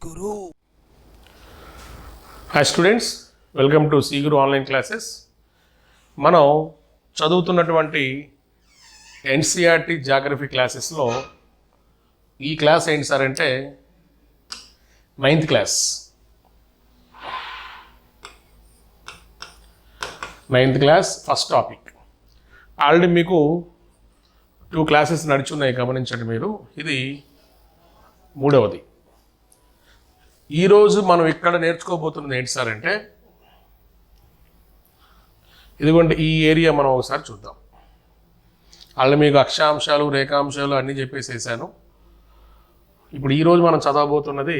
Guru. Hi students, welcome to C Guru online classes. మనం చదువుతున్నటువంటి NCERT geography క్లాసెస్లో ఈ క్లాస్ ఏంటి సార్ అంటే 9th class. 9th class first topic. Already మీకు 2 క్లాసెస్ నడుచున్నాయి, గమనించండి మీరు. ఇది 3వది. ఈరోజు మనం ఇక్కడ నేర్చుకోబోతున్నది ఏంటి సార్ అంటే, ఇదిగోండి ఈ ఏరియా మనం ఒకసారి చూద్దాం. వాళ్ళు మీకు అక్షాంశాలు రేఖాంశాలు అన్నీ చెప్పేసేసాను. ఇప్పుడు ఈరోజు మనం చదవబోతున్నది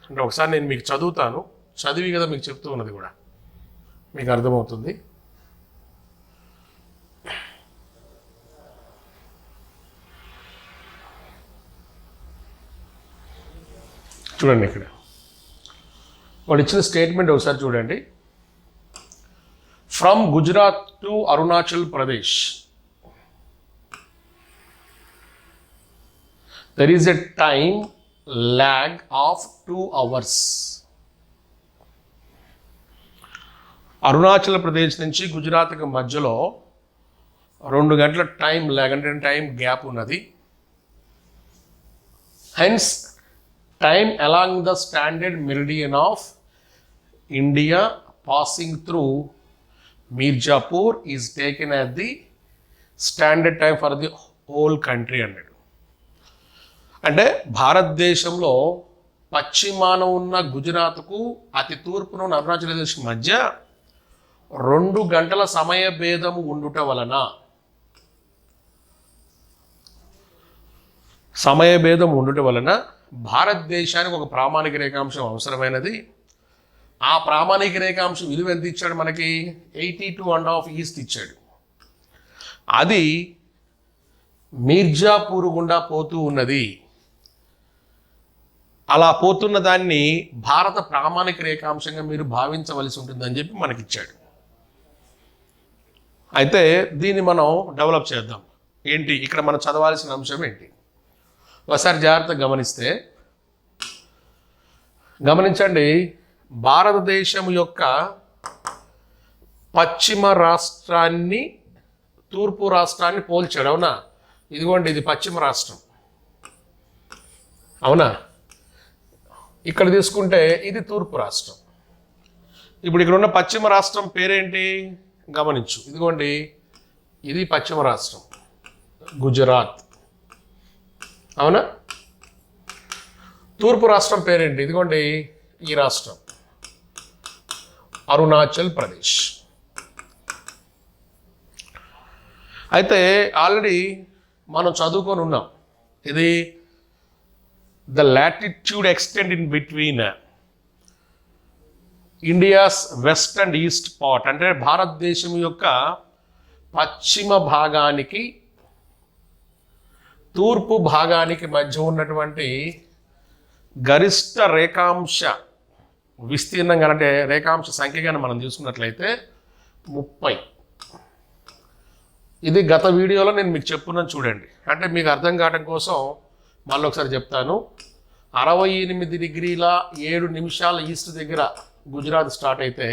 అంటే ఒకసారి నేను మీకు చదువుతాను, చదివి కదా మీకు చెప్తూ ఉన్నది కూడా మీకు అర్థమవుతుంది. చూడండి, ఇక్కడ వాడు ఇచ్చిన స్టేట్మెంట్ ఒకసారి చూడండి. From Gujarat to Arunachal Pradesh there is a time lag of 2 hours. Arunachal Pradesh నుంచి గుజరాత్కి మధ్యలో 2 గంటల టైం ల్యాగ్ అంటే టైం గ్యాప్ ఉన్నది. Hence time along the standard meridian of India passing through Mirzapur is taken as the standard time for the whole country అన్నాడు. అంటే భారతదేశంలో పశ్చిమాన ఉన్న గుజరాత్కు అతి తూర్పున ఉన్న అరుణాచల్ ప్రదేశ్ మధ్య 2 గంటల సమయ భేదము ఉండుట వలన భారతదేశానికి ఒక ప్రామాణిక రేఖాంశం అవసరమైనది. ఆ ప్రామాణిక రేఖాంశం విలువ ఎంత ఇచ్చాడు మనకి? 82.5 ఈస్ట్ ఇచ్చాడు. అది మీర్జాపూర్ గుండా పోతూ ఉన్నది. అలా పోతున్న దాన్ని భారత ప్రామాణిక రేఖాంశంగా మీరు భావించవలసి ఉంటుందని చెప్పి మనకిచ్చాడు. అయితే దీన్ని మనం డెవలప్ చేద్దాం. ఏంటి ఇక్కడ మనం చదవాల్సిన అంశం ఏంటి? ఒకసారి జాగ్రత్తగా గమనించండి. భారతదేశం యొక్క పశ్చిమ రాష్ట్రాన్ని తూర్పు రాష్ట్రాన్ని పోల్చాడు. అవునా? ఇదిగోండి, ఇది పశ్చిమ రాష్ట్రం. అవునా? ఇక్కడ తీసుకుంటే ఇది తూర్పు రాష్ట్రం. ఇప్పుడు ఇక్కడ ఉన్న పశ్చిమ రాష్ట్రం పేరేంటి గమనించు. ఇదిగోండి, ఇది పశ్చిమ రాష్ట్రం గుజరాత్. అవునా? తూర్పు రాష్ట్రం పేరేంటి? ఇదిగోండి ఈ రాష్ట్రం అరుణాచల్ ప్రదేశ్. అయితే ఆల్రెడీ మనం చదువుకొని ఉన్నాం. ఇది the latitude extend in between India's west and east part, అంటే భారతదేశం యొక్క పశ్చిమ భాగానికి తూర్పు భాగానికి మధ్య ఉన్నటువంటి గరిష్ట రేఖాంశ విస్తీర్ణంగా అంటే రేఖాంశ సంఖ్యగానే మనం చూసుకున్నట్లయితే 30. ఇది గత వీడియోలో నేను మీకు చెప్పున్నాను చూడండి. అంటే మీకు అర్థం కావడం కోసం మళ్ళీ ఒకసారి చెప్తాను. 68°7' ఈస్ట్ దగ్గర గుజరాత్ స్టార్ట్ అయితే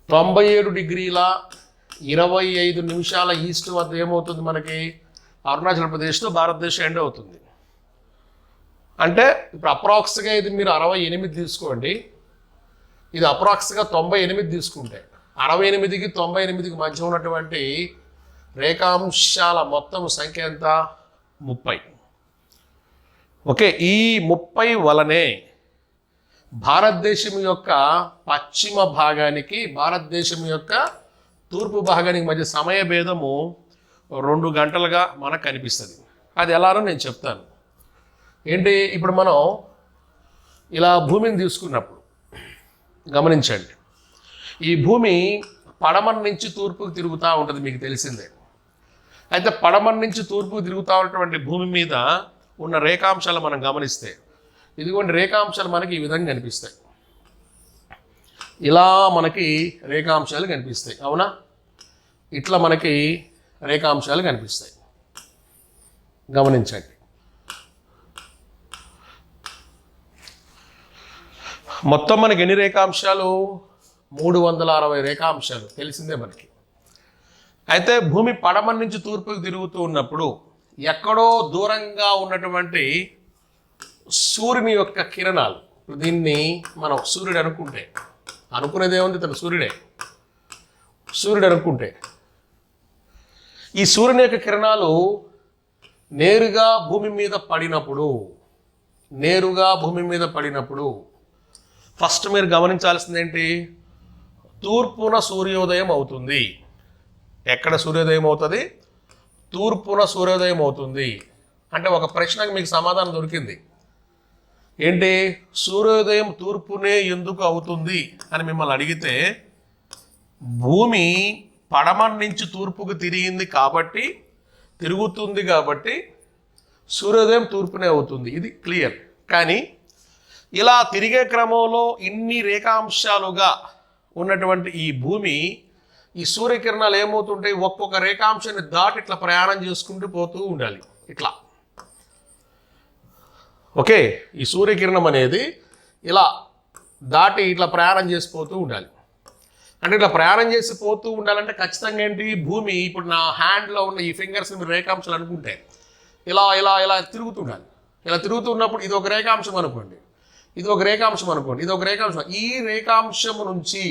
97°25' ఈస్ట్ వద్ద ఏమవుతుంది మనకి? అరుణాచల్ ప్రదేశ్తో భారతదేశం ఎండ్ అవుతుంది. అంటే ఇప్పుడు అప్రాక్స్గా ఇది మీరు 68 తీసుకోండి, ఇది అప్రాక్స్గా 98 తీసుకుంటే 68కి 98కి మధ్య ఉన్నటువంటి రేఖాంశాల మొత్తం సంఖ్య ఎంత? 30. ఓకే, ఈ 30 వలనే భారతదేశం యొక్క పశ్చిమ భాగానికి భారతదేశం యొక్క తూర్పు భాగానికి మధ్య సమయ భేదము 2 గంటలుగా మనకు కనిపిస్తుంది. అది ఎలానో నేను చెప్తాను. ఏంటి, ఇప్పుడు మనం ఇలా భూమిని తీసుకున్నప్పుడు గమనించండి. ఈ భూమి పడమర నుంచి తూర్పుకు తిరుగుతూ ఉంటుంది, మీకు తెలిసిందే. అయితే పడమర నుంచి తూర్పుకు తిరుగుతూ ఉన్నటువంటి భూమి మీద ఉన్న రేఖాంశాలు మనం గమనిస్తే ఇదిగోండి రేఖాంశాలు మనకి ఈ విధంగా కనిపిస్తాయి. ఇలా మనకి రేఖాంశాలు కనిపిస్తాయి. అవునా? ఇట్లా మనకి రేఖాంశాలు కనిపిస్తాయి. గమనించండి. మొత్తం మనకి ఎన్ని రేఖాంశాలు? 360 రేఖాంశాలు తెలిసిందే మనకి. అయితే భూమి పడమర నుంచి తూర్పుకు తిరుగుతూ ఉన్నప్పుడు ఎక్కడో దూరంగా ఉన్నటువంటి సూర్యుని యొక్క కిరణాలు, దీన్ని మనం సూర్యుడు అనుకునేది ఏముంది, తను సూర్యుడు అనుకుంటే ఈ సూర్యుని యొక్క కిరణాలు నేరుగా భూమి మీద పడినప్పుడు ఫస్ట్ మీరు గమనించాల్సింది ఏంటి? తూర్పున సూర్యోదయం అవుతుంది. ఎక్కడ సూర్యోదయం అవుతుంది? తూర్పున సూర్యోదయం అవుతుంది. అంటే ఒక ప్రశ్నకు మీకు సమాధానం దొరికింది. ఏంటి? సూర్యోదయం తూర్పునే ఎందుకు అవుతుంది అని మిమ్మల్ని అడిగితే, భూమి పడమర నుంచి తూర్పుకు తిరుగుతుంది కాబట్టి సూర్యోదయం తూర్పునే అవుతుంది. ఇది క్లియర్. కానీ ఇలా తిరిగే క్రమంలో ఇన్ని రేఖాంశాలుగా ఉన్నటువంటి ఈ భూమి, ఈ సూర్యకిరణాలు ఏమవుతుంటాయి? ఒక్కొక్క రేఖాంశాన్ని దాటి ఇట్లా ప్రయాణం చేసుకుంటూ పోతూ ఉండాలి. ఇట్లా ఓకే, ఈ సూర్యకిరణం అనేది ఇలా దాటి ఇట్లా ప్రయాణం చేసిపోతూ ఉండాలి. అంటే ఇట్లా ప్రయాణం చేసిపోతూ ఉండాలంటే ఖచ్చితంగా ఏంటి? భూమి ఇప్పుడు నా హ్యాండ్లో ఉన్న ఈ ఫింగర్స్ మీరు రేఖాంశాలు అనుకుంటే ఇలా ఇలా ఇలా తిరుగుతుండాలి. ఇలా తిరుగుతున్నప్పుడు ఇది ఒక రేఖాంశం అనుకోండి, ఇది ఒక రేఖాంశం. ఈ రేఖాంశం నుంచి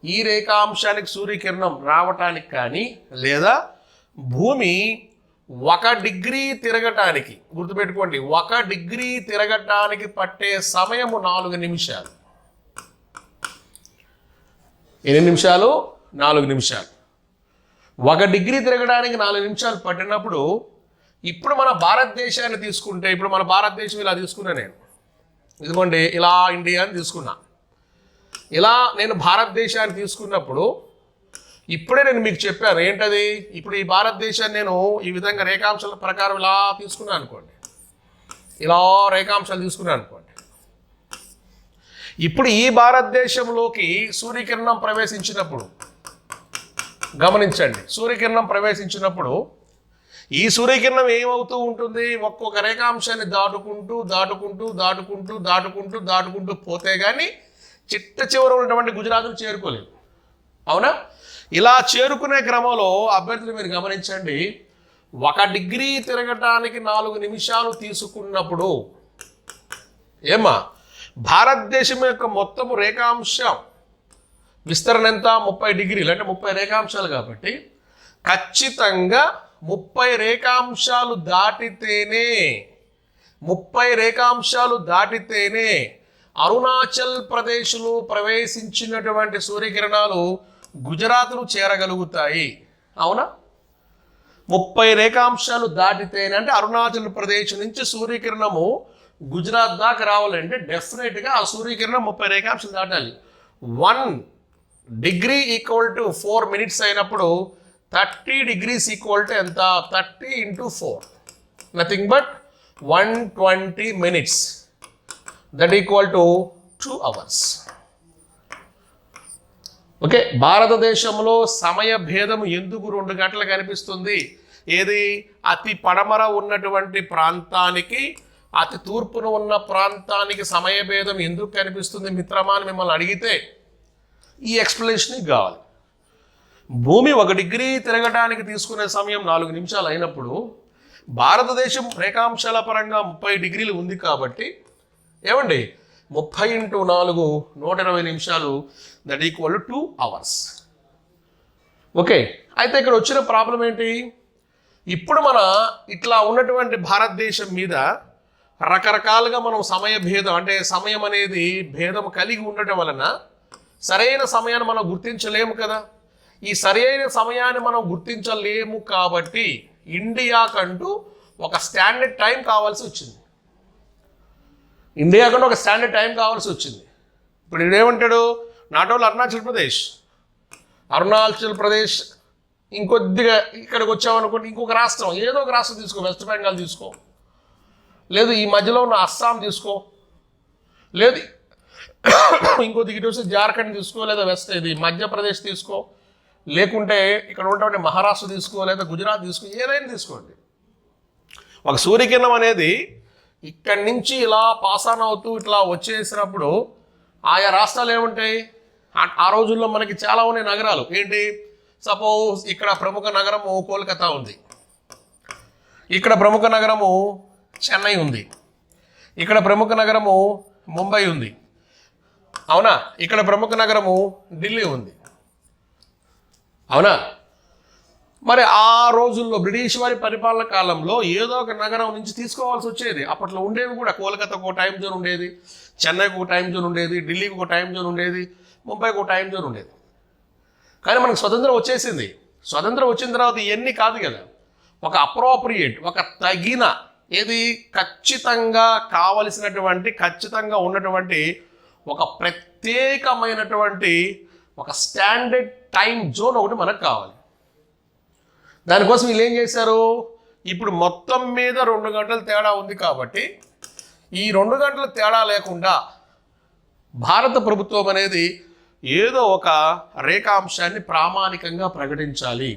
ఈ రేఖాంశానికి సూర్యకిరణం రావటానికి కానీ, లేదా భూమి 1 డిగ్రీ తిరగటానికి, గుర్తుపెట్టుకోండి, 1 డిగ్రీ తిరగటానికి పట్టే సమయము 4 నిమిషాలు. ఎన్ని నిమిషాలు? 4 నిమిషాలు. 1 డిగ్రీ తిరగడానికి 4 నిమిషాలు పట్టినప్పుడు, ఇప్పుడు మన భారతదేశాన్ని తీసుకుంటే, ఇప్పుడు మన భారతదేశం ఇలా తీసుకున్నా నేను, ఇదిగోండి ఇలా ఇండియా అని తీసుకున్నా. ఇలా నేను భారతదేశాన్ని తీసుకున్నప్పుడు ఇప్పుడే నేను మీకు చెప్పాను ఏంటది? ఇప్పుడు ఈ భారతదేశాన్ని నేను ఈ విధంగా రేఖాంశాల ప్రకారం ఇలా తీసుకున్నాను అనుకోండి, ఇలా రేఖాంశాలు తీసుకున్నాను అనుకోండి. ఇప్పుడు ఈ భారతదేశంలోకి సూర్యకిరణం ప్రవేశించినప్పుడు గమనించండి, సూర్యకిరణం ప్రవేశించినప్పుడు ఈ సూర్యకిరణం ఏమవుతూ ఉంటుంది? ఒక్కొక్క రేఖాంశాన్ని దాటుకుంటూ పోతే కానీ చిట్ట చివర ఉన్నటువంటి గుజరాత్ను చేరుకోలేదు. అవునా? ఇలా చేరుకునే క్రమంలో అభ్యర్థులు మీరు గమనించండి, 1 డిగ్రీ తిరగటానికి 4 నిమిషాలు తీసుకున్నప్పుడు ఏమా భారతదేశం యొక్క మొత్తము రేఖాంశం విస్తరణ ఎంత? 30 డిగ్రీలు, అంటే 30 రేఖాంశాలు. కాబట్టి ఖచ్చితంగా 30 రేఖాంశాలు దాటితేనే అరుణాచల్ ప్రదేశ్లో ప్రవేశించినటువంటి సూర్యకిరణాలు గుజరాత్ను చేరగలుగుతాయి. అవునా? 30 రేఖాంశాలు దాటితేనే, అంటే అరుణాచల్ ప్రదేశ్ నుంచి సూర్యకిరణము గుజరాత్ దాకా రావాలంటే డెఫినెట్గా ఆ సూర్యకిరణం 30 రేఖాంశాలు దాటాలి. 1 డిగ్రీ ఈక్వల్ టు 4 మినిట్స్ అయినప్పుడు 30 degrees ఈక్వల్ టు ఎంత? 30 × 4, nothing but 120 minutes. That equal to 2 hours. Okay, భారతదేశంలో సమయ భేదం ఎందుకు 2 గంటలు కనిపిస్తుంది? ఏది? అతి పడమర ఉన్నటువంటి ప్రాంతానికి అతి తూర్పున ఉన్న ప్రాంతానికి సమయ భేదం ఎందుకు కనిపిస్తుంది మిత్రమా అని మిమ్మల్ని అడిగితే ఈ ఎక్స్ప్లెనేషన్ కావాలి. భూమి 1 డిగ్రీ తిరగడానికి తీసుకునే సమయం 4 నిమిషాలు అయినప్పుడు భారతదేశం రేఖాంశాల పరంగా 30 డిగ్రీలు ఉంది కాబట్టి ఏమండి 30 × 4 120 నిమిషాలు, that equal to 2 hours. Okay, అయితే ఇక్కడ వచ్చిన ప్రాబ్లం ఏంటి? ఇప్పుడు మన ఇట్లా ఉన్నటువంటి భారతదేశం మీద రకరకాలుగా మనం సమయ భేదం, అంటే సమయం అనేది భేదం కలిగి ఉండటం వలన సరైన సమయాన్ని మనం గుర్తించలేము కదా. ఈ సరైన సమయాన్ని మనం గుర్తించలేము కాబట్టి ఇండియాకంటూ ఒక స్టాండర్డ్ టైం కావాల్సి వచ్చింది. ఇప్పుడు ఇదేమంటాడు? నాట్ ఓన్లీ అరుణాచల్ ప్రదేశ్ ఇంకొద్దిగా ఇక్కడికి వచ్చామనుకోండి, ఇంకొక రాష్ట్రం, ఏదో ఒక రాష్ట్రం తీసుకో, వెస్ట్ బెంగాల్ తీసుకో, లేదు ఈ మధ్యలో ఉన్న అస్సాం తీసుకో, లేదు ఇంకో దిగిటి వస్తే జార్ఖండ్ తీసుకో, లేదా వెస్ట్ ఇది మధ్యప్రదేశ్ తీసుకో, లేకుంటే ఇక్కడ ఉన్నటువంటి మహారాష్ట్ర తీసుకో, లేదా గుజరాత్ తీసుకో, ఏదైనా తీసుకోండి. ఒక సూర్యకిరణం అనేది ఇక్కడి నుంచి ఇలా పాస్ ఆన్ అవుతూ ఇట్లా వచ్చేసినప్పుడు ఆయా రాష్ట్రాలు ఏముంటాయి, ఆ రోజుల్లో మనకి చాలా ఉన్నాయి నగరాలు. ఏంటి, సపోజ్ ఇక్కడ ప్రముఖ నగరము కోల్కతా ఉంది, ఇక్కడ ప్రముఖ నగరము చెన్నై ఉంది, ఇక్కడ ప్రముఖ నగరము ముంబై ఉంది, అవునా, ఇక్కడ ప్రముఖ నగరము ఢిల్లీ ఉంది, అవునా. మరి ఆ రోజుల్లో బ్రిటిష్ వారి పరిపాలన కాలంలో ఏదో ఒక నగరం నుంచి తీసుకోవాల్సి వచ్చేది. అప్పట్లో ఉండేవి కూడా, కోల్కతాకు ఒక టైం జోన్ ఉండేది, చెన్నైకి ఒక టైం జోన్ ఉండేది, ఢిల్లీకి ఒక టైం జోన్ ఉండేది, ముంబైకి ఒక టైం జోన్ ఉండేది. కానీ మనకు స్వతంత్రం వచ్చేసింది. స్వతంత్రం వచ్చిన తర్వాత ఇవన్నీ కాదు కదా, ఒక అప్రోప్రియేట్, ఒక తగిన, ఏది ఖచ్చితంగా కావలసినటువంటి, ఖచ్చితంగా ఉన్నటువంటి ఒక ప్రత్యేకమైనటువంటి ఒక స్టాండర్డ్ టైం జోన్ ఒకటి మనకు కావాలి. దానికోసం వీళ్ళు ఏం చేశారు, ఇప్పుడు మొత్తం మీద 2 గంటల తేడా ఉంది కాబట్టి ఈ 2 గంటల తేడా లేకుండా భారత ప్రభుత్వం అనేది ఏదో ఒక రేఖాంశాన్ని ప్రామాణికంగా ప్రకటించాలి.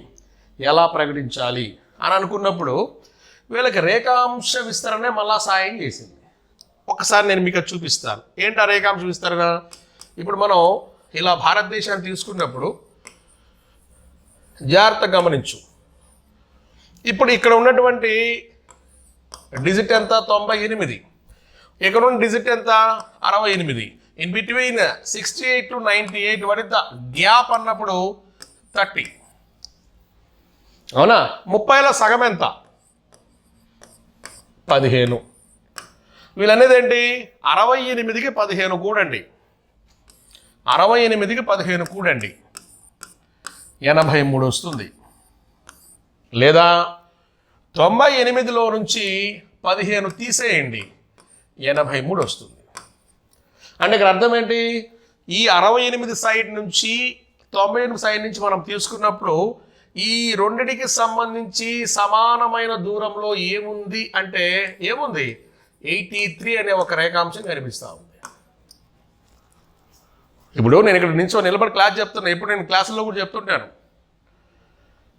ఎలా ప్రకటించాలి అని అనుకున్నప్పుడు వీళ్ళకి రేఖాంశ విస్తరణ మళ్ళా సాయం చేసింది. ఒకసారి నేను మీకు చూపిస్తాను. ఏంటి ఆ రేఖాంశ విస్తరణ? ఇప్పుడు మనం ఇలా భారతదేశాన్ని తీసుకున్నప్పుడు జాగ్రత్త గమనించు. ఇప్పుడు ఇక్కడ ఉన్నటువంటి డిజిట్ ఎంత? 98. ఇక్కడ ఉన్న డిజిట్ ఎంత? 68. In between 68 to 98 what is the gap అన్నప్పుడు 30. అవునా? 30లో సగం ఎంత? 15. వీళ్ళనేది ఏంటి? 68కి 15 కూడండి, 68కి 15 కూడండి, 83 వస్తుంది. లేదా 98లో నుంచి 15 తీసేయండి, 83 వస్తుంది. అంటే ఇక్కడ అర్థం ఏంటి? ఈ 68 సైడ్ నుంచి 98 సైడ్ నుంచి మనం తీసుకున్నప్పుడు ఈ రెండిటికి సంబంధించి సమానమైన దూరంలో ఏముంది అంటే ఏముంది? 83 అనే ఒక రేఖాంశం కనిపిస్తూ ఉంది. ఇప్పుడు నేను ఇక్కడ నిలబడి క్లాస్ చెప్తున్నా. ఇప్పుడు నేను క్లాసుల్లో కూడా చెప్తుంటాను.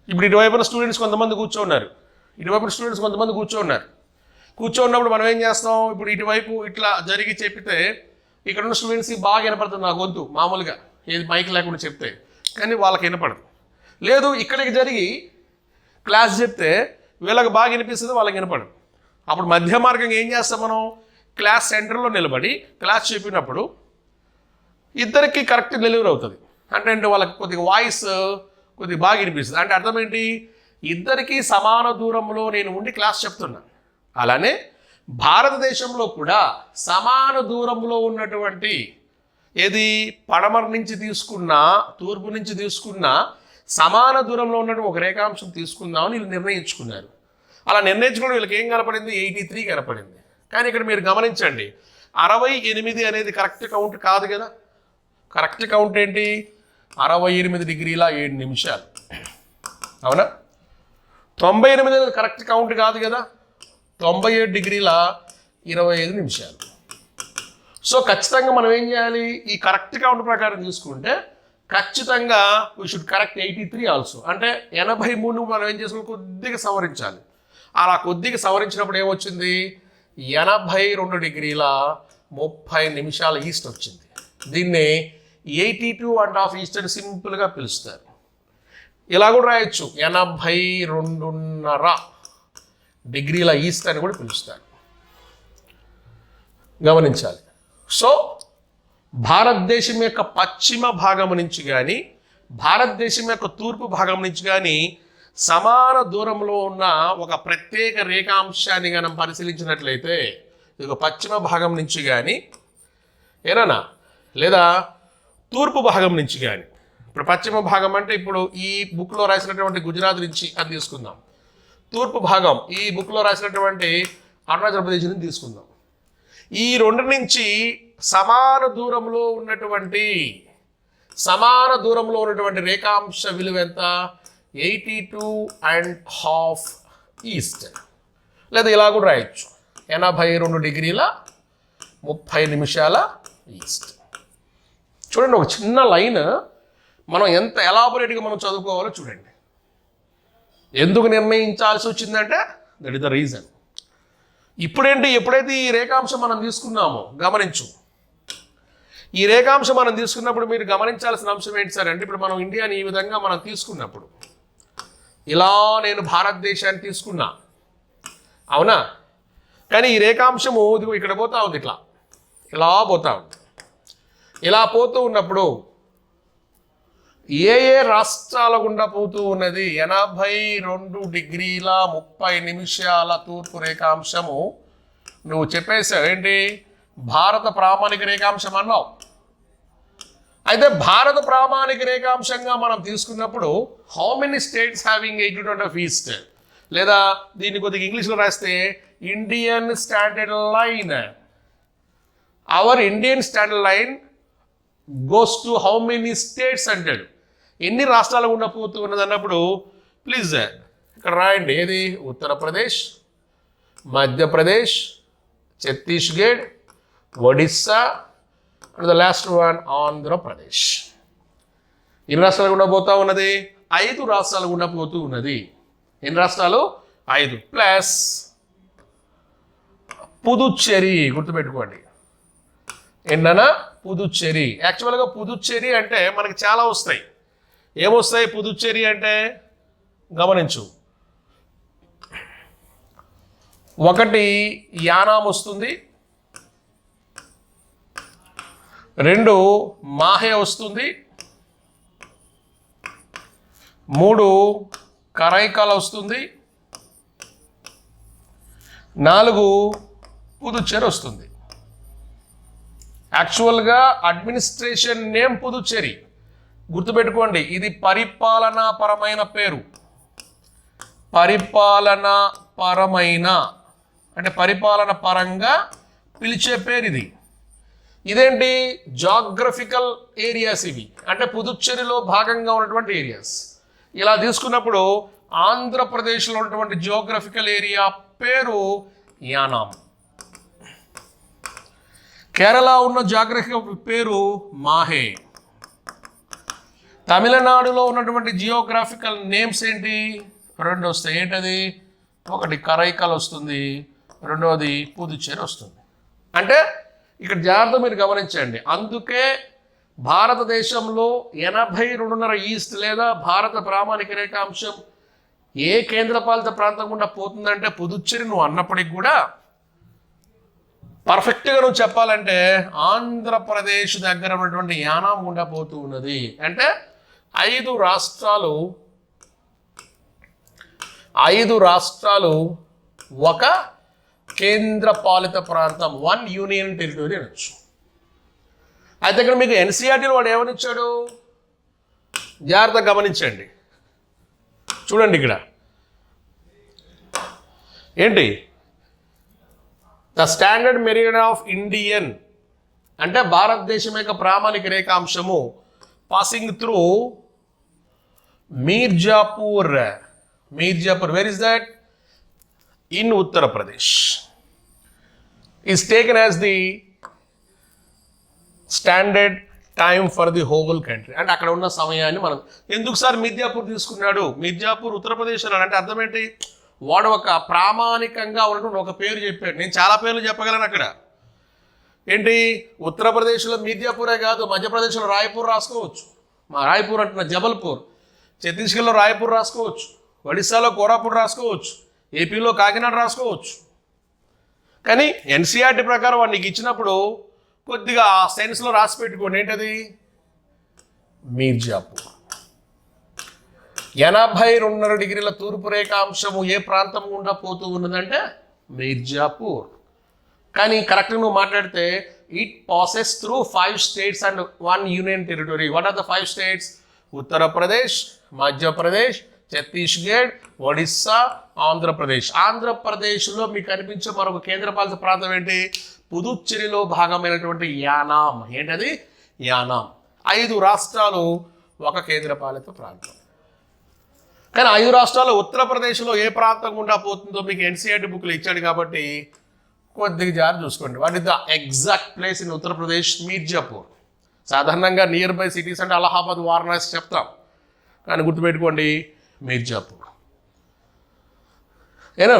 ఇప్పుడు ఇటువైపున స్టూడెంట్స్ కొంతమంది కూర్చోన్నారు, ఇటువైపు స్టూడెంట్స్ కొంతమంది కూర్చోన్నారు. కూర్చోన్నప్పుడు మనం ఏం చేస్తాం? ఇప్పుడు ఇటువైపు ఇట్లా జరిగి చెప్పితే ఇక్కడ ఉన్న స్టూడెంట్స్కి బాగా వినపడుతుంది నా గొంతు, మామూలుగా ఏది మైక్ లేకుండా చెప్తే, కానీ వాళ్ళకి వినపడదు. లేదు ఇక్కడికి జరిగి క్లాస్ చెప్తే వీళ్ళకి బాగా వినిపిస్తుంది, వాళ్ళకి వినపడదు. అప్పుడు మధ్య మార్గంగా ఏం చేస్తాం మనం? క్లాస్ సెంటర్లో నిలబడి క్లాస్ చెప్పినప్పుడు ఇద్దరికి కరెక్ట్ డెలివరీ అవుతుంది. అంటే వాళ్ళకి కొద్దిగా వాయిస్ కొద్దిగా బాగా వినిపిస్తుంది. అంటే అర్థం ఏంటి? ఇద్దరికీ సమాన దూరంలో నేను ఉండి క్లాస్ చెప్తున్నా. అలానే భారతదేశంలో కూడా సమాన దూరంలో ఉన్నటువంటి, ఏది పడమర నుంచి తీసుకున్నా తూర్పు నుంచి తీసుకున్నా సమాన దూరంలో ఉన్నటువంటి ఒక రేఖాంశం తీసుకుందామని వీళ్ళు నిర్ణయించుకున్నారు. అలా నిర్ణయించుకోవడం వీళ్ళకి ఏం కనపడింది? 83 కనపడింది. కానీ ఇక్కడ మీరు గమనించండి, 68 అనేది కరెక్ట్ కౌంట్ కాదు కదా. కరెక్ట్ కౌంట్ ఏంటి? 68 డిగ్రీల 7 నిమిషాలు, అవునా? 98 అనేది కరెక్ట్ కౌంట్ కాదు కదా. 97 డిగ్రీల 25 నిమిషాలు. సో ఖచ్చితంగా మనం ఏం చేయాలి? ఈ కరెక్ట్ కౌంట్ ప్రకారం చూసుకుంటే ఖచ్చితంగా వీ షుడ్ కరెక్ట్ 83 ఆల్సో. అంటే 83 మనం ఏం చేసుకుని కొద్దిగా సవరించాలి. అలా కొద్దిగా సవరించినప్పుడు ఏమొచ్చింది? 82 డిగ్రీల 30 నిమిషాల ఈస్ట్ వచ్చింది. దీన్ని 82.5 ఈస్ట్ అని సింపుల్గా పిలుస్తారు. ఇలా కూడా రాయొచ్చు, 82.5 డిగ్రీల ఈస్ట్ అని కూడా పిలుస్తారు. గమనించాలి. సో భారతదేశం యొక్క పశ్చిమ భాగం నుంచి కానీ భారతదేశం యొక్క తూర్పు భాగం నుంచి కానీ సమాన దూరంలో ఉన్న ఒక ప్రత్యేక రేఖాంశాన్ని మనం పరిశీలించినట్లయితే, ఇది పశ్చిమ భాగం నుంచి కానీ ఏనా లేదా తూర్పు భాగం నుంచి కానీ, ఇప్పుడు పశ్చిమ భాగం అంటే ఇప్పుడు ఈ బుక్లో రాసినటువంటి గుజరాత్ నుంచి అని తీసుకుందాం. తూర్పు భాగం ఈ బుక్లో రాసినటువంటి అరుణాచల్ ప్రదేశ్ నుంచి తీసుకుందాం. ఈ రెండు నుంచి సమాన దూరంలో ఉన్నటువంటి రేఖాంశ విలువ ఎంత? 82.5 ఈస్ట్. లేదా ఇలా కూడా రాయొచ్చు, 82 డిగ్రీల 30 నిమిషాల ఈస్ట్. చూడండి, ఒక చిన్న లైన్ మనం ఎంత ఎలాబొరేట్గా మనం చదువుకోవాలో చూడండి. ఎందుకు నిర్ణయించాల్సి వచ్చిందంటే దట్ ఇస్ ద రీజన్. ఎప్పుడైతే ఈ రేఖాంశం మనం తీసుకున్నామో గమనించు, ఈ రేఖాంశం మనం తీసుకున్నప్పుడు మీరు గమనించాల్సిన అంశం ఏంటి సార్ అంటే, ఇప్పుడు మనం ఇండియాని ఈ విధంగా మనం తీసుకున్నప్పుడు ఇలా నేను భారతదేశాన్ని తీసుకున్నా, అవునా? కానీ ఈ రేఖాంశము ఇదిగో ఇక్కడ పోతా ఉంది, ఇట్లా ఇలా పోతా ఉంది. ఇలా పోతూ ఉన్నప్పుడు ఏ ఏ రాష్ట్రాల గుండా పోతూ ఉన్నది? 82°30' తూర్పు రేఖాంశము. నువ్వు చెప్పేసావు ఏంటి, భారత ప్రామాణిక రేఖాంశం అన్నావు. అయితే భారత ప్రామాణిక రేఖాంశంగా మనం తీసుకున్నప్పుడు how many states having exit of east, లేదా దీన్ని కొద్దిగా ఇంగ్లీష్లో రాస్తే Indian standard line. Our Indian standard line goes to how many states అంటాడు. ఎన్ని రాష్ట్రాల గుండా పోతూ ఉన్నది అన్నప్పుడు ప్లీజ్ ఇక్కడ రాయండి. ఏది? Uttar Pradesh, Madhya Pradesh, Chhattisgarh, Odisha and the last one Andhra Pradesh. ఎన్ని రాష్ట్రాలు గుండా పోతా ఉన్నది? 5 రాష్ట్రాలు గుండా పోతూ ఉన్నది. ఎన్ని రాష్ట్రాలు? 5 ప్లస్ పుదుచ్చేరి. గుర్తుపెట్టుకోండి, ఎన్ననా? పుదుచ్చేరి. యాక్చువల్గా పుదుచ్చేరి అంటే మనకి చాలా వస్తాయి. ఏమొస్తాయి పుదుచ్చేరి అంటే? గమనించు, 1 యానాం వస్తుంది, 2 మాహే వస్తుంది, 3 కరైకాల్ వస్తుంది, 4 పుదుచ్చేరి వస్తుంది. యాక్చువల్గా అడ్మినిస్ట్రేషన్ నేమ్ పుదుచ్చేరి. గుర్తుపెట్టుకోండి, ఇది పరిపాలనాపరమైన పేరు. పరిపాలనాపరమైన అంటే పరిపాలన పరంగా పిలిచే పేరు ఇది. ఇదేంటి? జాగ్రఫికల్ ఏరియాస్ ఇవి, అంటే పుదుచ్చేరిలో భాగంగా ఉన్నటువంటి ఏరియాస్. ఇలా తీసుకున్నప్పుడు ఆంధ్రప్రదేశ్లో ఉన్నటువంటి జియోగ్రఫికల్ ఏరియా పేరు యానాం. కేరళ ఉన్న జాగ్రఫికల్ పేరు మాహే. తమిళనాడులో ఉన్నటువంటి జియోగ్రాఫికల్ నేమ్స్ ఏంటి? 2 వస్తాయి. ఏంటది? 1 కరైకల్ వస్తుంది, 2వది పుదుచ్చేరి వస్తుంది. అంటే ఇక్కడ జాగ్రత్త మీరు గమనించండి. అందుకే భారతదేశంలో 82.5 ఈస్ట్ లేదా భారత ప్రామాణిక రేఖాంశం ఏ కేంద్రపాలిత ప్రాంతం గుండా పోతుందంటే పుదుచ్చేరి నువ్వు అన్నప్పటికి కూడా పర్ఫెక్ట్గా నువ్వు చెప్పాలంటే ఆంధ్రప్రదేశ్ దగ్గర ఉన్నటువంటి యానాం గుండా పోతూ ఉన్నది. అంటే 5 రాష్ట్రాలు ఒక కేంద్ర పాలిత ప్రాంతం, 1 యూనియన్ టెరిటరీ అనొచ్చు. అయితే ఇక్కడ మీకు ఎన్సీఆర్టీలో వాడు ఏమని ఇచ్చాడు? జాగ్రత్తగా గమనించండి, చూడండి ఇక్కడ ఏంటి? The standard meridian of Indian అంటే భారతదేశం యొక్క ప్రామాణిక రేఖాంశము passing through Mirzapur. Where is that? In Uttar Pradesh. Is taken as the standard time for the whole country. అంటే అక్కడ ఉన్న సమయాన్ని మనం ఎందుకు సార్ మిర్జాపూర్ తీసుకున్నాడు? మిర్జాపూర్ ఉత్తరప్రదేశ్ అని అంటే అర్థం ఏంటి? వాడు ఒక ప్రామాణికంగా ఉన్నటువంటి ఒక పేరు చెప్పాడు. నేను చాలా పేర్లు చెప్పగలను అక్కడ. ఏంటి? ఉత్తరప్రదేశ్లో మిర్జాపూరే కాదు, మధ్యప్రదేశ్లో రాయ్పూర్ రాసుకోవచ్చు. మా రాయ్పూర్ అంటున్న జబల్పూర్. ఛత్తీస్గఢ్లో రాయ్పూర్ రాసుకోవచ్చు, ఒడిస్సాలో కోరాపూర్ రాసుకోవచ్చు, ఏపీలో కాకినాడ రాసుకోవచ్చు. కానీ ఎన్సీఆర్టీ ప్రకారం వాడు నీకు ఇచ్చినప్పుడు కొద్దిగా సెన్స్లో రాసి పెట్టుకోండి. ఏంటది? మీర్జాపూర్. 82.5 తూర్పు రేఖాంశము ఏ ప్రాంతం గుండా పోతూ ఉన్నదంటే మీర్జాపూర్. కానీ కరెక్ట్గా నువ్వు మాట్లాడితే it passes through 5 states and 1 union territory. What are the 5 states? Uttar Pradesh, Madhya Pradesh, Chhattisgarh, Odisha, Andhra Pradesh. ఆంధ్రప్రదేశ్లో మీకు కనిపించే మరొక కేంద్రపాలిత ప్రాంతం ఏంటి? పుదుచ్చేరిలో భాగమైనటువంటి యానాం. ఏంటది? యానాం. 5 రాష్ట్రాలు ఒక కేంద్రపాలిత ప్రాంతం. కానీ 5 రాష్ట్రాలు ఉత్తరప్రదేశ్లో ఏ ప్రాంతం గుండా పోతుందో మీకు ఎన్సీఆర్టీ బుక్లు ఇచ్చాడు కాబట్టి కొద్దిగా జాగ్రత్త చూసుకోండి. What is the exact place in Uttar Pradesh? Mirzapur. సాధారణంగా నియర్ బై సిటీస్ అంటే అలహాబాద్, వారణాసి చెప్తాం, కానీ గుర్తుపెట్టుకోండి మీర్జాపూర్. ఏనా?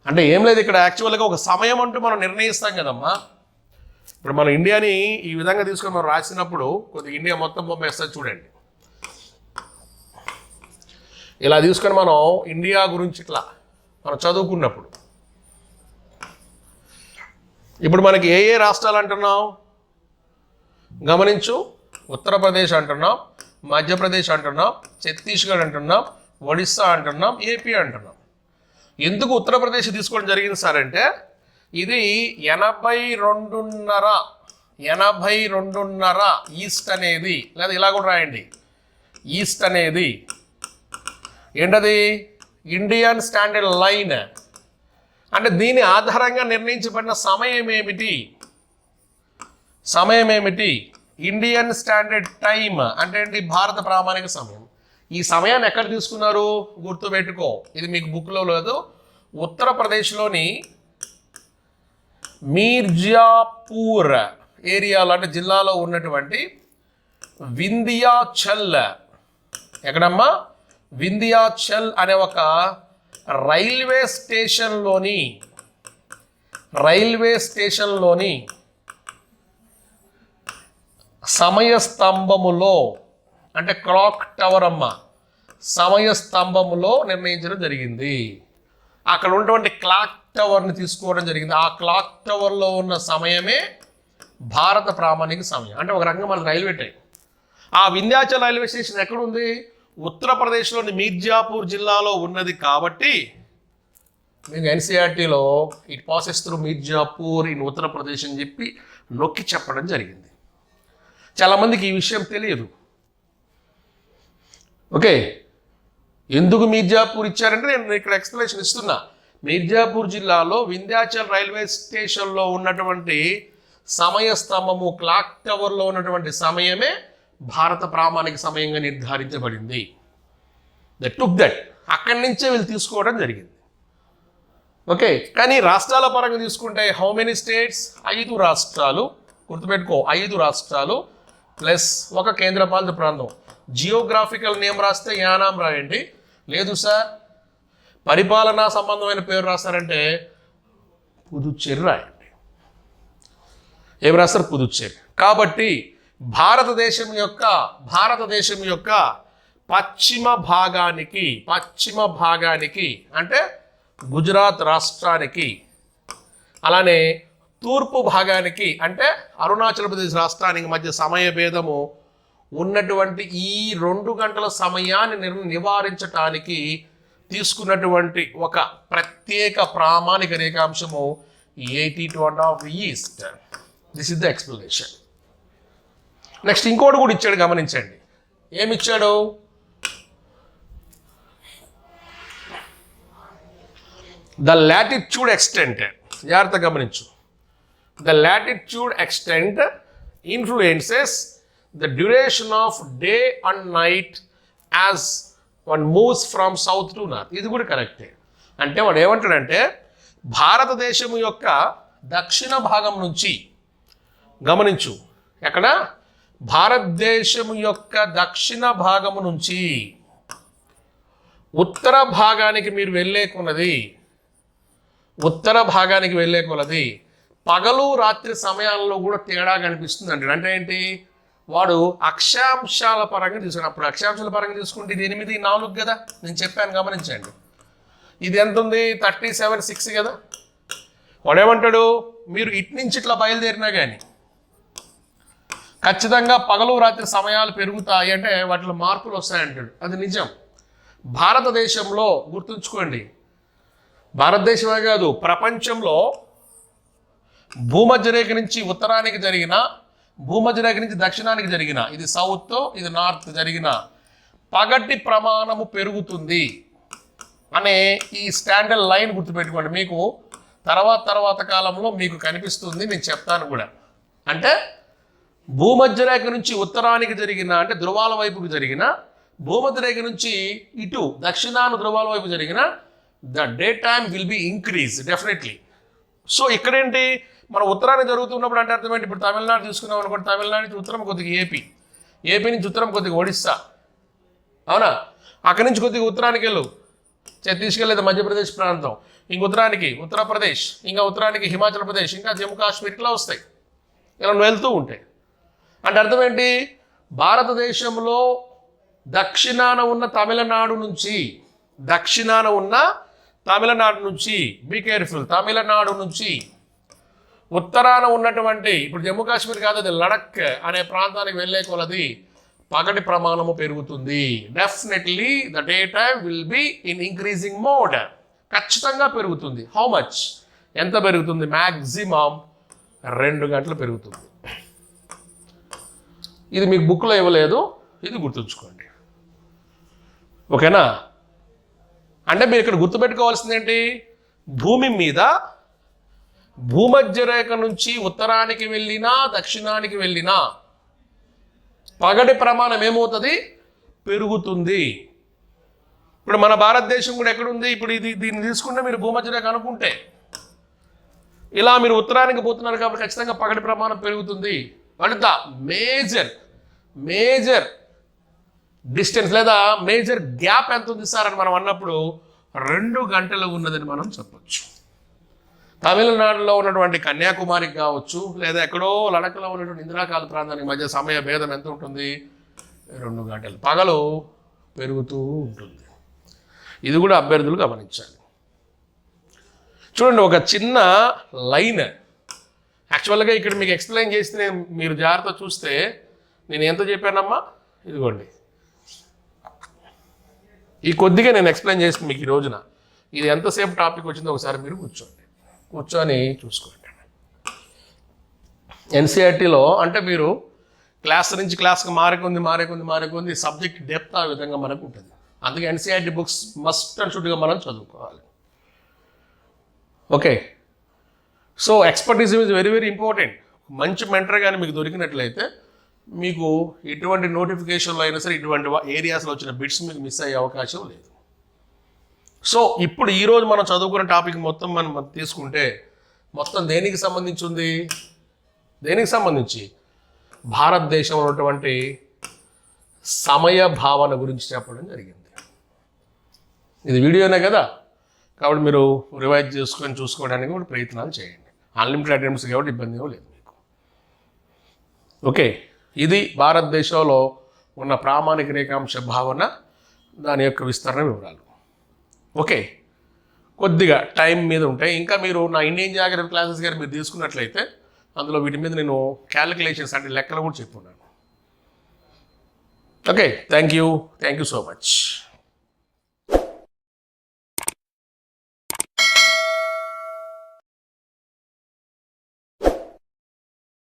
అంటే ఏం లేదు ఇక్కడ. యాక్చువల్గా ఒక సమయం అంటూ మనం నిర్ణయిస్తాం కదమ్మా. ఇప్పుడు మనం ఇండియాని ఈ విధంగా తీసుకొని మనం రాసినప్పుడు కొద్దిగా ఇండియా మొత్తం బొమ్మ వేస్తుంది చూడండి. ఇలా తీసుకొని మనం ఇండియా గురించి ఇట్లా మనం చదువుకున్నప్పుడు ఇప్పుడు మనకి ఏ ఏ రాష్ట్రాలు అంటున్నాం గమనించు. ఉత్తరప్రదేశ్ అంటున్నాం, మధ్యప్రదేశ్ అంటున్నాం, ఛత్తీస్గఢ్ అంటున్నాం, ఒడిస్సా అంటున్నాం, ఏపీ అంటున్నాం. ఎందుకు ఉత్తరప్రదేశ్ తీసుకోవడం జరిగింది సార్ అంటే ఇది 82.5 ఈస్ట్ అనేది, లేదా ఇలా కూడా రాయండి, ఈస్ట్ అనేది ఏంటది ఇండియన్ స్టాండర్డ్ లైన్. అంటే దీని ఆధారంగా నిర్ణయించబడిన సమయం ఏమిటి? ఇండియన్ స్టాండర్డ్ టైమ్ అంటే ఏంటి? భారత ప్రామాణిక సమయం. ఈ సమయాన్ని ఎక్కడ తీసుకున్నారు గుర్తుపెట్టుకో, ఇది మీకు బుక్లో లేదు. ఉత్తరప్రదేశ్లోని మీర్జాపూర్ ఏరియాలో అంటే జిల్లాలో ఉన్నటువంటి వింధ్యాచల్, ఎక్కడమ్మా వింధ్యాచల్ అనే ఒక రైల్వే స్టేషన్లోని సమయ స్తంభములో అంటే క్లాక్ టవర్ అమ్మ, సమయ స్తంభములో నిర్ణయించడం జరిగింది. అక్కడ ఉన్నటువంటి క్లాక్ టవర్ని తీసుకోవడం జరిగింది. ఆ క్లాక్ టవర్లో ఉన్న సమయమే భారత ప్రామాణిక సమయం. అంటే ఒక రకంగా మన రైల్వే టైం. ఆ వింధ్యాచల్ రైల్వే స్టేషన్ ఎక్కడుంది? ఉత్తరప్రదేశ్లోని మీర్జాపూర్ జిల్లాలో ఉన్నది. కాబట్టి మీకు ఎన్సీఆర్టీలో it passes through Mirzapur in Uttar Pradesh అని చెప్పి నొక్కి చెప్పడం జరిగింది. చాలామందికి ఈ విషయం తెలియదు. ఓకే, ఎందుకు మీర్జాపూర్ ఇచ్చారంటే నేను ఇక్కడ ఎక్స్ప్లెనేషన్ ఇస్తున్నా. మీర్జాపూర్ జిల్లాలో వింధ్యాచల్ రైల్వే స్టేషన్లో ఉన్నటువంటి సమయ స్తంభము క్లాక్ టవర్లో ఉన్నటువంటి సమయమే భారత ప్రామాణిక సమయంగా నిర్ధారించబడింది. అక్కడి నుంచే వీళ్ళు తీసుకోవడం జరిగింది. ఓకే, కానీ రాష్ట్రాల పరంగా తీసుకుంటే హౌ మెనీ స్టేట్స్? 5 రాష్ట్రాలు. గుర్తుపెట్టుకో, 5 రాష్ట్రాలు ప్లస్ ఒక కేంద్రపాలిత ప్రాంతం. జియోగ్రాఫికల్ నేమ్ రాస్తే యానాం రాయండి. లేదు సార్ పరిపాలనా సంబంధమైన పేరు రాస్తారంటే పుదుచ్చేరి రాయండి. ఏం రాస్తారు? పుదుచ్చేరి. కాబట్టి భారతదేశం యొక్క పశ్చిమ భాగానికి అంటే గుజరాత్ రాష్ట్రానికి, అలానే తూర్పు భాగానికి అంటే అరుణాచల్ ప్రదేశ్ రాష్ట్రానికి మధ్య సమయ భేదము ఉన్నటువంటి ఈ 2 గంటల సమయాన్ని నివారించటానికి తీసుకున్నటువంటి ఒక ప్రత్యేక ప్రామాణిక రేఖాంశము 82.5 east. This is the explanation. Next ఇంకోటి కూడా ఇచ్చాడు, గమనించండి. ఏమిచ్చాడు? The latitude extent. జాగ్రత్త గమనించు. The latitude extent influences the duration of day and night as one moves from south to north. ఇది కూడా కరెక్టే. అంటే వాడు ఏమంటాడంటే భారతదేశం యొక్క దక్షిణ భాగం నుంచి, గమనించు ఎక్కడ, భారతదేశం యొక్క దక్షిణ భాగము నుంచి ఉత్తర భాగానికి మీరు వెళ్ళే కొలది పగలు రాత్రి సమయాల్లో కూడా తేడా కనిపిస్తుంది అంటాడు. అంటే ఏంటి? వాడు అక్షాంశాల పరంగా తీసుకుని, అప్పుడు అక్షాంశాల పరంగా తీసుకుంటే ఇది 8, 4 కదా, నేను చెప్పాను గమనించండి. ఇది ఎంత ఉంది? 37.6 కదా. వాడు ఏమంటాడు? మీరు ఇటు నుంచి ఇట్లా బయలుదేరినా కానీ ఖచ్చితంగా పగలు రాత్రి సమయాలు పెరుగుతాయి, అంటే వాటిలో మార్పులు వస్తాయంటాడు. అది నిజం. భారతదేశంలో గుర్తుంచుకోండి, భారతదేశమే కాదు ప్రపంచంలో భూమధ్య రేఖ నుంచి ఉత్తరానికి జరిగిన, భూమధ్య రేఖ నుంచి దక్షిణానికి జరిగిన, ఇది సౌత్ ఇది నార్త్ జరిగిన పగటి ప్రమాణము పెరుగుతుంది అనే ఈ స్టాండర్డ్ లైన్ గుర్తుపెట్టుకోండి. మీకు తర్వాత కాలంలో మీకు కనిపిస్తుంది, నేను చెప్తాను కూడా. అంటే భూమధ్య రేఖ నుంచి ఉత్తరానికి జరిగిన, అంటే ధృవాల వైపుకు జరిగిన, భూమధ్య రేఖ నుంచి ఇటు దక్షిణాన ధృవాల వైపు జరిగిన, the day time will be increase definitely. So ఇక్కడేంటి, మన ఉత్తరాన్ని జరుగుతున్నప్పుడు అంటే అర్థమేంటి? ఇప్పుడు తమిళనాడు తీసుకున్నాం అనుకోండి, తమిళనాడు నుంచి ఉత్తరం కొద్దిగా ఏపీ నుంచి ఉత్తరం కొద్దిగా ఒడిస్సా, అవునా? అక్కడి నుంచి కొద్దిగా ఉత్తరానికి వెళ్ళు, ఛత్తీస్గఢ్ లేదా మధ్యప్రదేశ్ ప్రాంతం, ఇంక ఉత్తరానికి ఉత్తరప్రదేశ్, ఇంకా ఉత్తరానికి హిమాచల్ ప్రదేశ్, ఇంకా జమ్మూ కాశ్మీర్, ఇట్లా వస్తాయి. ఇలా వెళ్తూ ఉంటాయి. అంటే అర్థం ఏంటి? భారతదేశంలో దక్షిణాన ఉన్న తమిళనాడు నుంచి బీ కేర్ఫుల్, తమిళనాడు నుంచి ఉత్తరాన ఉన్నటువంటి ఇప్పుడు జమ్మూ కాశ్మీర్ కాదు, అది లడక్ అనే ప్రాంతానికి వెళ్ళే కొలది పగటి ప్రమాణము పెరుగుతుంది. Definitely the day time will be in increasing mode. ఖచ్చితంగా పెరుగుతుంది. How much? ఎంత పెరుగుతుంది? మ్యాక్సిమం 2 గంటలు పెరుగుతుంది. ఇది మీకు బుక్లో ఇవ్వలేదు, ఇది గుర్తుంచుకోండి. ఓకేనా? అంటే మీరు ఇక్కడ గుర్తుపెట్టుకోవాల్సింది ఏంటి? భూమి మీద భూమధ్య రేఖ నుంచి ఉత్తరానికి వెళ్ళినా దక్షిణానికి వెళ్ళినా పగటి ప్రమాణం ఏమవుతుంది? పెరుగుతుంది. ఇప్పుడు మన భారతదేశం కూడా ఎక్కడుంది? ఇప్పుడు దీన్ని తీసుకుంటే మీరు భూమధ్య రేఖ అనుకుంటే ఇలా మీరు ఉత్తరానికి పోతున్నారు కాబట్టి ఖచ్చితంగా పగటి ప్రమాణం పెరుగుతుంది. అంటే ద మేజర్ డిస్టెన్స్ లేదా మేజర్ గ్యాప్ ఎంత ఉంది సార్ అని మనం అన్నప్పుడు 2 గంటలు ఉన్నదని మనం చెప్పొచ్చు. తమిళనాడులో ఉన్నటువంటి కన్యాకుమారికి కావచ్చు, లేదా ఎక్కడో లడఖ్లో ఉన్నటువంటి ఇందిరాకాల ప్రాంతానికి మధ్య సమయ భేదం ఎంత ఉంటుంది? 2 గంటలు. పగలు పెరుగుతూ ఉంటుంది. ఇది కూడా అభ్యర్థులు గమనించాలి. చూడండి, ఒక చిన్న లైన్ యాక్చువల్గా ఇక్కడ మీకు ఎక్స్ప్లెయిన్ చేస్తే మీరు జాగ్రత్త చూస్తే నేను ఎంత చెప్పానమ్మా? ఇదిగోండి, ఈ కొద్దిగా నేను ఎక్స్ప్లెయిన్ చేసి మీకు ఈ రోజున ఇది ఎంతసేపు టాపిక్ వచ్చిందో ఒకసారి మీరు కూర్చొని చూసుకోండి. ఎన్సీఆర్టీలో అంటే మీరు క్లాస్ నుంచి క్లాస్కి మారేకొంది సబ్జెక్ట్ డెప్త్ ఆ విధంగా మనకు ఉంటుంది. అందుకే ఎన్సీఆర్టీ బుక్స్ మస్ట్ అండ్ షుడ్గా మనం చదువుకోవాలి. Okay, so expertism is very very important. మంచి మెంటర్ కానీ మీకు దొరికినట్లయితే మీకు ఎటువంటి నోటిఫికేషన్లో అయినా సరే ఇటువంటి ఏరియాస్లో వచ్చిన బిట్స్ మీకు మిస్ అయ్యే అవకాశం లేదు. సో ఇప్పుడు ఈరోజు మనం చదువుకున్న టాపిక్ మొత్తం మనం తీసుకుంటే మొత్తం దేనికి సంబంధించి భారతదేశంలో ఉన్నటువంటి సమయ భావన గురించి చెప్పడం జరిగింది. ఇది వీడియోనే కదా, కాబట్టి మీరు రివైజ్ చూసుకోవడానికి కూడా ప్రయత్నాలు చేయండి. అన్లిమిటెడ్ అటెంప్ట్స్ కాబట్టి ఇబ్బంది లేదు మీకు. ఓకే, ఇది భారతదేశంలో ఉన్న ప్రామాణిక రేఖాంశ భావన, దాని యొక్క విస్తరణ వివరాలు. ఓకే, కొద్దిగా టైం మీద ఉంటాయి. ఇంకా మీరు నా ఇండియన్ జాగ్రఫీ క్లాసెస్ కానీ మీరు తీసుకున్నట్లయితే అందులో వీటి మీద నేను క్యాలిక్యులేషన్స్ అంటే లెక్కలు కూడా చెప్పుకున్నాను. Okay, thank you so much.